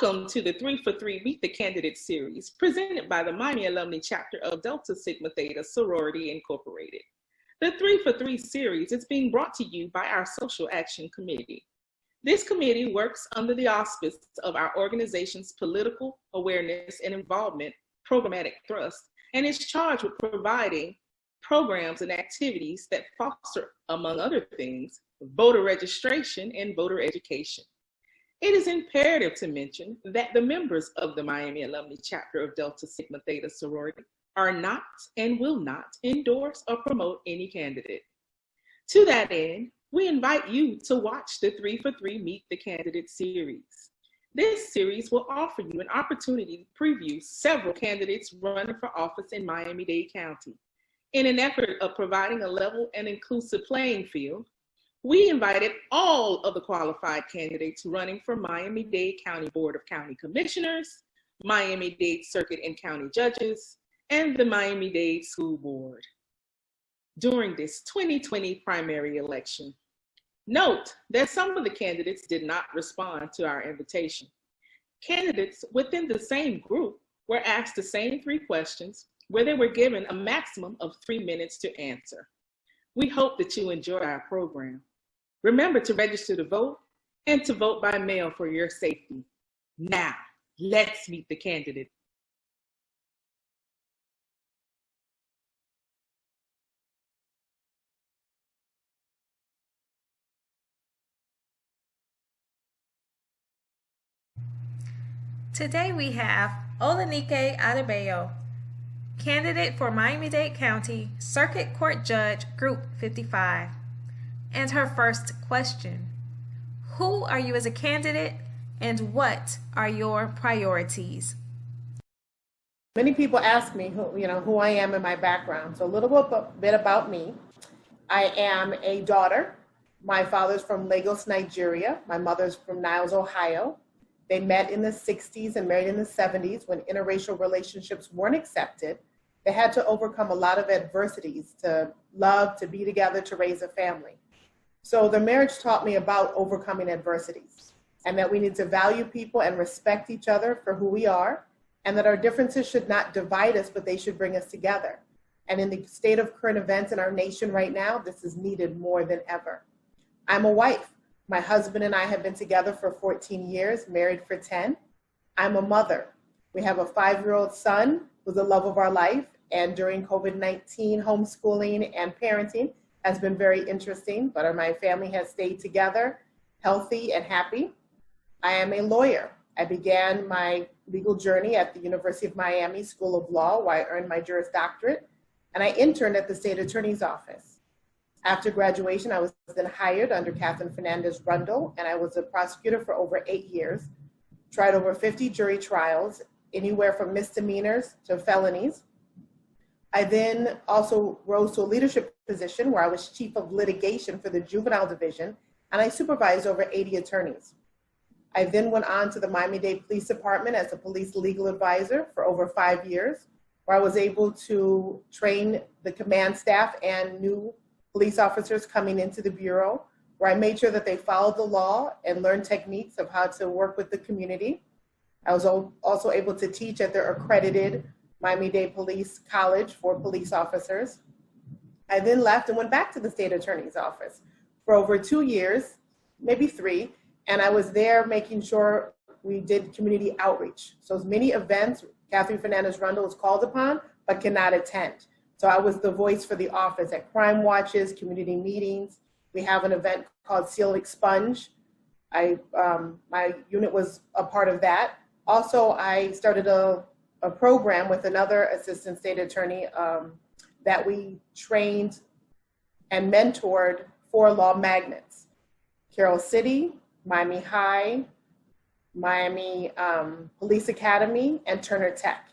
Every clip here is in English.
Welcome to the 3 for 3 Meet the Candidates series presented by the Miami Alumni Chapter of Delta Sigma Theta Sorority Incorporated. The 3 for 3 series is being brought to you by our Social Action Committee. This committee works under the auspices of our organization's political awareness and involvement programmatic thrust and is charged with providing programs and activities that foster, among other things, voter registration and voter education. It is imperative to mention that the members of the Miami Alumni Chapter of Delta Sigma Theta Sorority are not and will not endorse or promote any candidate. To that end, we invite you to watch the 3 for 3 Meet the Candidate series. This series will offer you an opportunity to preview several candidates running for office in Miami-Dade County. In an effort of providing a level and inclusive playing field, we invited all of the qualified candidates running for Miami-Dade County Board of County Commissioners, Miami-Dade Circuit and County Judges, and the Miami-Dade School Board during this 2020 primary election. Note that some of the candidates did not respond to our invitation. Candidates within the same group were asked the same 3 questions where they were given a maximum of 3 minutes to answer. We hope that you enjoy our program. Remember to register to vote and to vote by mail for your safety. Now, let's meet the candidate. Today we have Olanike Adebayo, candidate for Miami-Dade County Circuit Court Judge, Group 55. And her first question: who are you as a candidate and what are your priorities? Many people ask me who I am and my background. So a little bit about me. I am a daughter. My father's from Lagos, Nigeria. My mother's from Niles, Ohio. They met in the 60s and married in the 70s when interracial relationships weren't accepted. They had to overcome a lot of adversities to love, to be together, to raise a family. So the marriage taught me about overcoming adversities and that we need to value people and respect each other for who we are, and that our differences should not divide us, but they should bring us together. And in the state of current events in our nation right now, this is needed more than ever. I'm a wife. My husband and I have been together for 14 years, married for 10. I'm a mother. We have a 5-year-old son who's the love of our life, and during COVID-19, homeschooling and parenting has been very interesting, but my family has stayed together, healthy and happy. I am a lawyer. I began my legal journey at the University of Miami School of Law, where I earned my Juris Doctorate, and I interned at the State Attorney's Office. After graduation, I was then hired under Catherine Fernandez-Rundle, and I was a prosecutor for over 8 years, tried over 50 jury trials, anywhere from misdemeanors to felonies. I then also rose to a leadership position where I was chief of litigation for the juvenile division, and I supervised over 80 attorneys. I then went on to the Miami-Dade Police Department as a police legal advisor for over 5 years, where I was able to train the command staff and new police officers coming into the Bureau, where I made sure that they followed the law and learned techniques of how to work with the community. I was also able to teach at their accredited Miami-Dade Police College for police officers. I then left and went back to the State Attorney's Office for over 2 years, maybe 3, and I was there making sure we did community outreach. So as many events, Catherine Fernandez-Rundle was called upon, but cannot attend. So I was the voice for the office at crime watches, community meetings. We have an event called Seal Expunge. My unit was a part of that. Also, I started a program with another assistant state attorney that we trained and mentored 4 law magnets: Carroll City, Miami High, Miami Police Academy, and Turner Tech.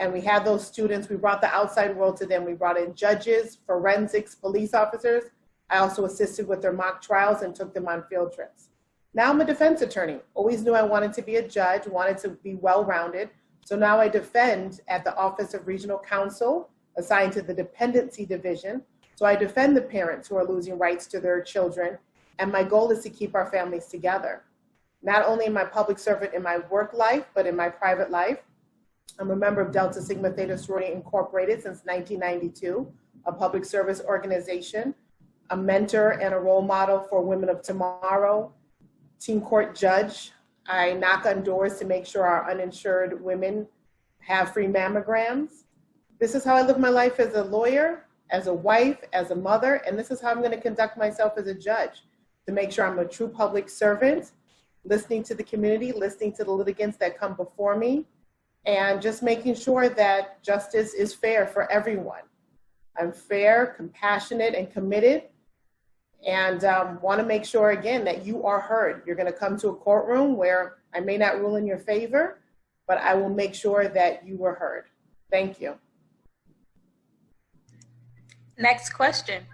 And we had those students, we brought the outside world to them. We brought in judges, forensics, police officers. I also assisted with their mock trials and took them on field trips. Now I'm a defense attorney. Always knew I wanted to be a judge, wanted to be well-rounded. So now I defend at the Office of Regional Counsel, assigned to the Dependency Division. So I defend the parents who are losing rights to their children, and my goal is to keep our families together. not only am I a public servant in my work life, but in my private life. I'm a member of Delta Sigma Theta Sorority Incorporated since 1992, a public service organization, a mentor and a role model for women of tomorrow, teen court judge. I knock on doors to make sure our uninsured women have free mammograms. This is how I live my life as a lawyer, as a wife, as a mother, and this is how I'm going to conduct myself as a judge, to make sure I'm a true public servant, listening to the community, listening to the litigants that come before me, and just making sure that justice is fair for everyone. I'm fair, compassionate, and committed, and want to make sure, again, that you are heard. You're going to come to a courtroom where I may not rule in your favor, but I will make sure that you were heard. Thank you. Next question.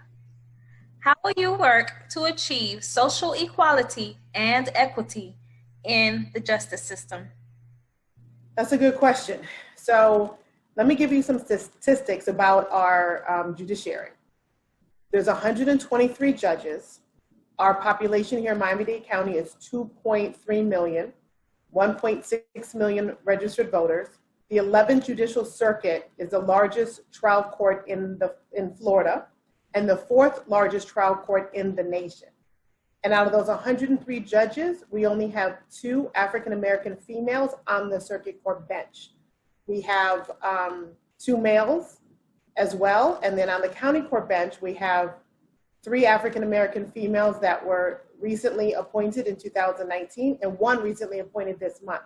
How will you work to achieve social equality and equity in the justice system? That's a good question. So let me give you some statistics about our judiciary. There's 123 judges. Our population here in Miami-Dade County is 2.3 million, 1.6 million registered voters. The 11th Judicial Circuit is the largest trial court in Florida and the 4th largest trial court in the nation. And out of those 103 judges, we only have 2 African-American females on the circuit court bench. We have 2 males as well. And then on the county court bench, we have 3 African-American females that were recently appointed in 2019 and 1 recently appointed this month.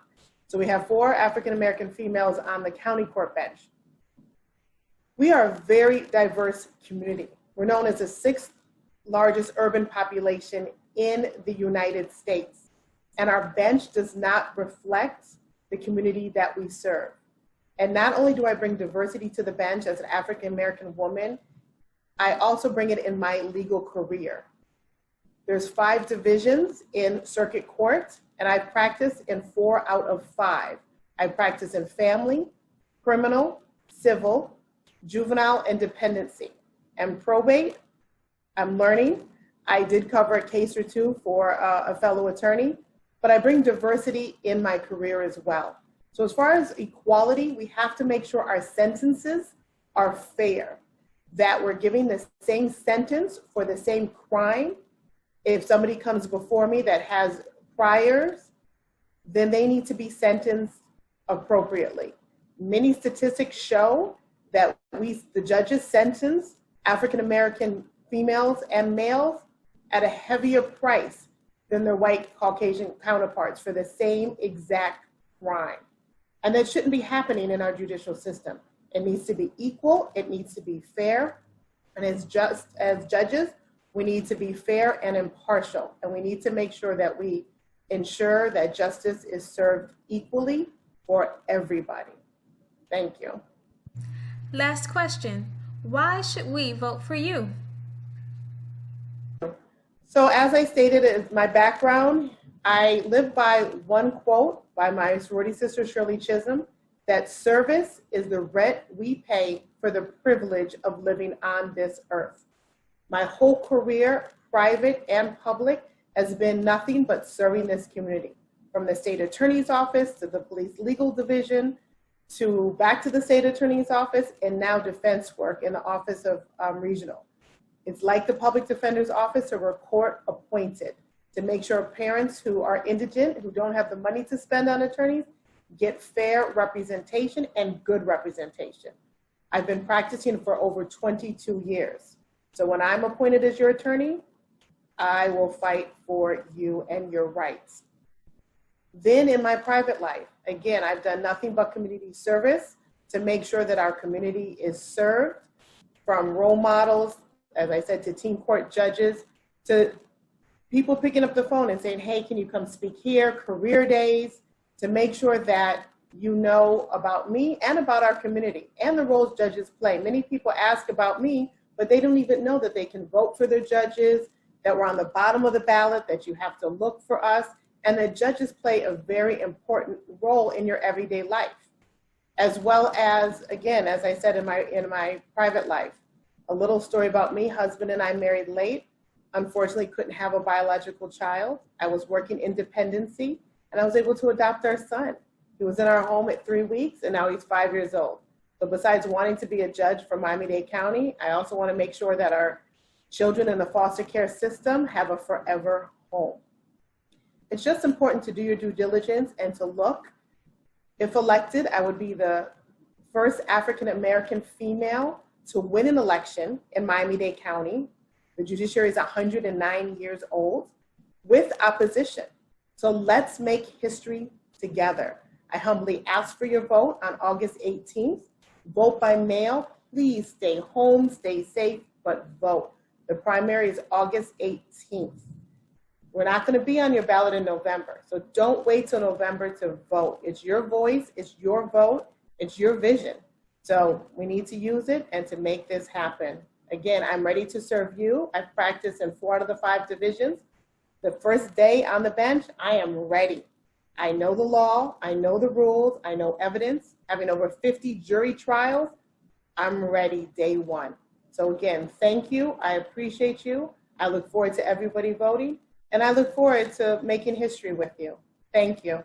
So we have 4 African-American females on the county court bench. We are a very diverse community. We're known as the 6th largest urban population in the United States. And our bench does not reflect the community that we serve. And not only do I bring diversity to the bench as an African-American woman, I also bring it in my legal career. There's 5 divisions in circuit court, and I've practiced in 4 out of 5. I practice in family, criminal, civil, juvenile, and dependency. And probate, I'm learning. I did cover a case or 2 for a fellow attorney, but I bring diversity in my career as well. So as far as equality, we have to make sure our sentences are fair, that we're giving the same sentence for the same crime. If somebody comes before me that has priors, then they need to be sentenced appropriately. Many statistics show that the judges sentence African-American females and males at a heavier price than their white Caucasian counterparts for the same exact crime. And that shouldn't be happening in our judicial system. It needs to be equal, it needs to be fair, and as judges, we need to be fair and impartial, and we need to make sure that we ensure that justice is served equally for everybody. Thank you. Last question. Why should we vote for you? So as I stated in my background, I live by one quote by my sorority sister, Shirley Chisholm, that service is the rent we pay for the privilege of living on this earth. My whole career, private and public, has been nothing but serving this community, from the state attorney's office to the police legal division, to back to the state attorney's office, and now defense work in the office of regional. It's like the public defender's office, or we're court appointed to make sure parents who are indigent, who don't have the money to spend on attorneys, get fair representation and good representation. I've been practicing for over 22 years. So when I'm appointed as your attorney, I will fight for you and your rights. Then in my private life, again, I've done nothing but community service to make sure that our community is served, from role models, as I said, to teen court judges, to people picking up the phone and saying, hey, can you come speak here, career days, to make sure that you know about me and about our community and the roles judges play. Many people ask about me, but they don't even know that they can vote for their judges, that we're on the bottom of the ballot, that you have to look for us, and that judges play a very important role in your everyday life. As well as, again, as I said in my private life, a little story about me. Husband and I married late. unfortunately couldn't have a biological child. I was working independency, and I was able to adopt our son. He was in our home at 3 weeks, and now he's 5 years old. So besides wanting to be a judge for Miami-Dade County, I also want to make sure that our children in the foster care system have a forever home. It's just important to do your due diligence and to look. If elected, I would be the first African-American female to win an election in Miami-Dade County. The judiciary is 109 years old with opposition. So let's make history together. I humbly ask for your vote on August 18th. Vote by mail. Please stay home, stay safe, but vote. The primary is August 18th. We're not going to be on your ballot in November, so don't wait till November to vote. It's your voice, it's your vote, it's your vision. So we need to use it and to make this happen. Again, I'm ready to serve you. I've practiced in 4 out of the 5 divisions. The first day on the bench, I am ready. I know the law, I know the rules, I know evidence. Having over 50 jury trials, I'm ready day one. So again, thank you. I appreciate you. I look forward to everybody voting, and I look forward to making history with you. Thank you.